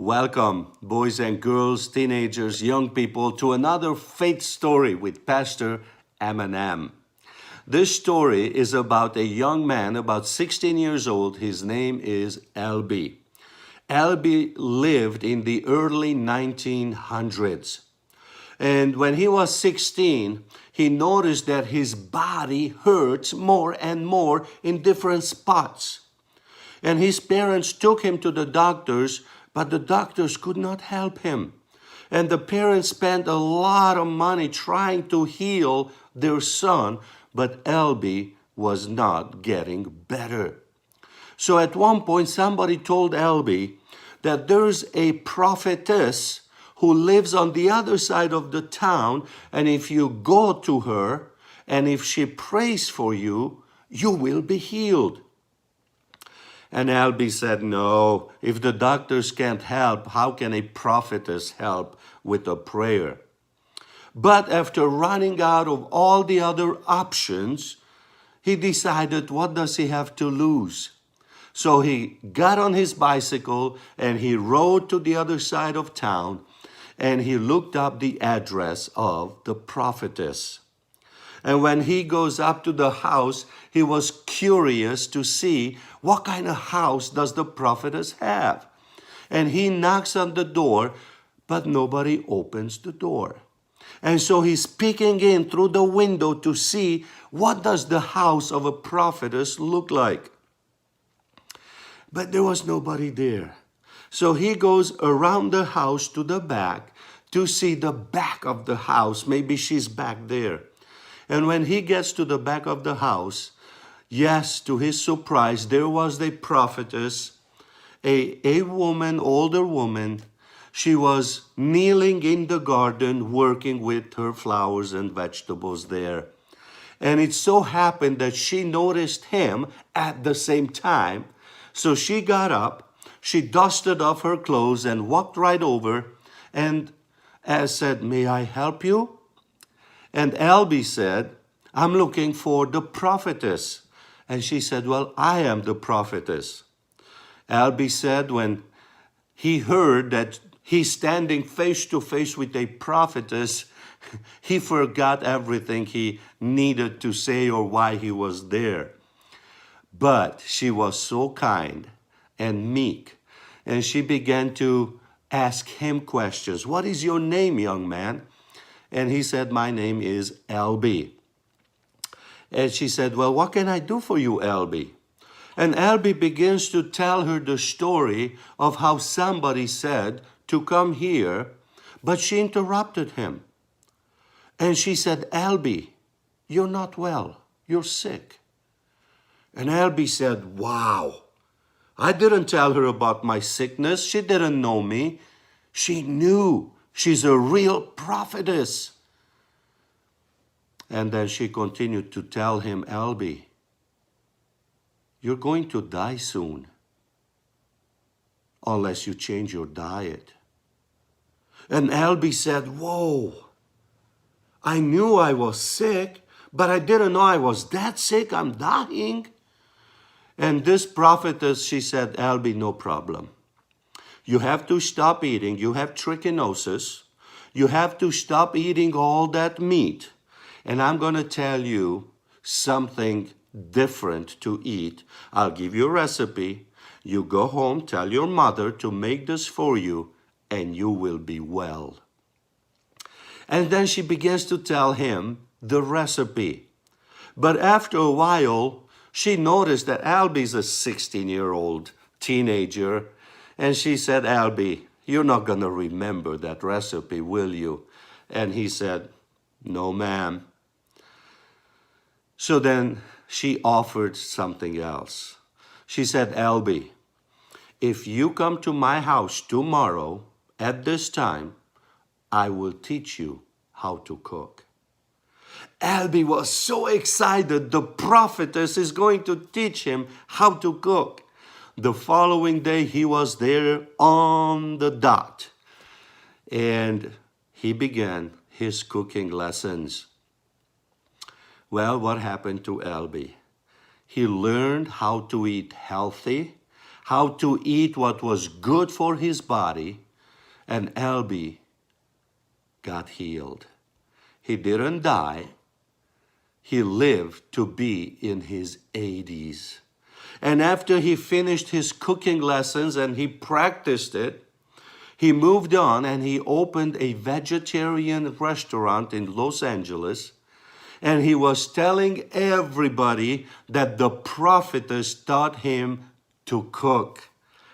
Welcome, boys and girls, teenagers, young people, to another faith story with Pastor Eminem. This story is about a young man, about 16 years old. His name is LB. LB lived in the early 1900s. And when he was 16, he noticed that his body hurts more and more in different spots. And his parents took him to the doctors, but the doctors could not help him. And the parents spent a lot of money trying to heal their son, but LB was not getting better. So at one point, somebody told LB that there's a prophetess who lives on the other side of the town, and if you go to her, and if she prays for you, you will be healed. And LB said, no, if the doctors can't help, how can a prophetess help with a prayer? But after running out of all the other options, he decided, what does he have to lose? So he got on his bicycle and he rode to the other side of town and he looked up the address of the prophetess. And when he goes up to the house, he was curious to see what kind of house does the prophetess have. And he knocks on the door, but nobody opens the door. And so he's peeking in through the window to see what does the house of a prophetess look like. But there was nobody there. So he goes around the house to the back to see the back of the house. Maybe she's back there. And when he gets to the back of the house, yes, to his surprise, there was the prophetess, a woman, older woman. She was kneeling in the garden, working with her flowers and vegetables there. And it so happened that she noticed him at the same time. So she got up, she dusted off her clothes and walked right over and said, may I help you? And LB said, I'm looking for the prophetess. And she said, well, I am the prophetess. LB said when he heard that he's standing face to face with a prophetess, he forgot everything he needed to say or why he was there. But she was so kind and meek, and she began to ask him questions. What is your name, young man? And he said, my name is LB. And she said, well, what can I do for you, LB? And LB begins to tell her the story of how somebody said to come here, but she interrupted him. And she said, LB, you're not well, you're sick. And LB said, wow, I didn't tell her about my sickness. She didn't know me. She knew. She's a real prophetess. And then she continued to tell him, LB, you're going to die soon unless you change your diet. And LB said, whoa, I knew I was sick, but I didn't know I was that sick. I'm dying. And this prophetess, she said, LB, no problem. You have to stop eating. You have trichinosis. You have to stop eating all that meat. And I'm going to tell you something different to eat. I'll give you a recipe. You go home, tell your mother to make this for you, and you will be well. And then she begins to tell him the recipe. But after a while, she noticed that Albie's a 16-year-old teenager. And she said, Albie, you're not going to remember that recipe, will you? And he said, no, ma'am. So then she offered something else. She said, Albie, if you come to my house tomorrow at this time, I will teach you how to cook. Albie was so excited. The prophetess is going to teach him how to cook. The following day, he was there on the dot. And he began his cooking lessons. Well, what happened to LB? He learned how to eat healthy, how to eat what was good for his body, and Albie got healed. He didn't die. He lived to be in his 80s. And after he finished his cooking lessons and he practiced it, he moved on and he opened a vegetarian restaurant in Los Angeles. And he was telling everybody that the prophetess taught him to cook.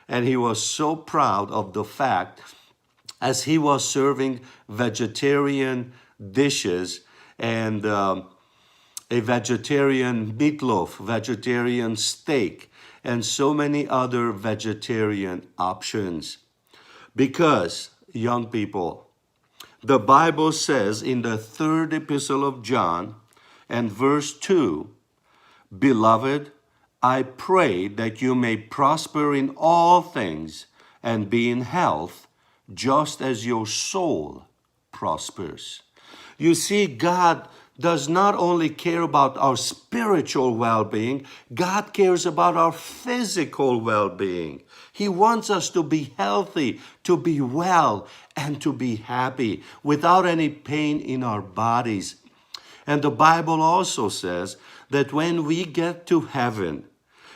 And he was so proud of the fact, as he was serving vegetarian dishes and a vegetarian meatloaf, vegetarian steak, and so many other vegetarian options. Because, young people, the Bible says in the 3rd epistle of John and verse 2, "Beloved, I pray that you may prosper in all things and be in health, just as your soul prospers." You see, God does not only care about our spiritual well-being, God cares about our physical well-being. He wants us to be healthy, to be well, and to be happy without any pain in our bodies. And the Bible also says that when we get to heaven,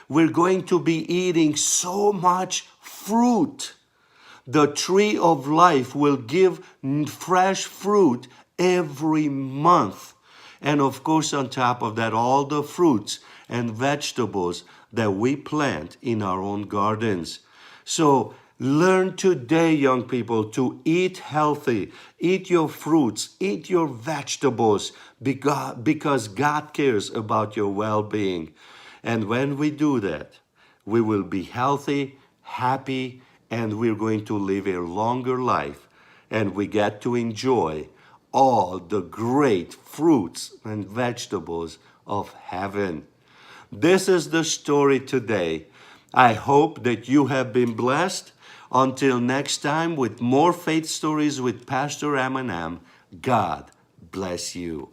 we're going to be eating so much fruit. The tree of life will give fresh fruit every month. And of course, on top of that, all the fruits and vegetables that we plant in our own gardens. So learn today, young people, to eat healthy. Eat your fruits, eat your vegetables, because God cares about your well-being. And when we do that, we will be healthy, happy, and we're going to live a longer life. And we get to enjoy all the great fruits and vegetables of heaven. This is the story today. I hope that you have been blessed. Until next time with more faith stories with Pastor M&M, God bless you.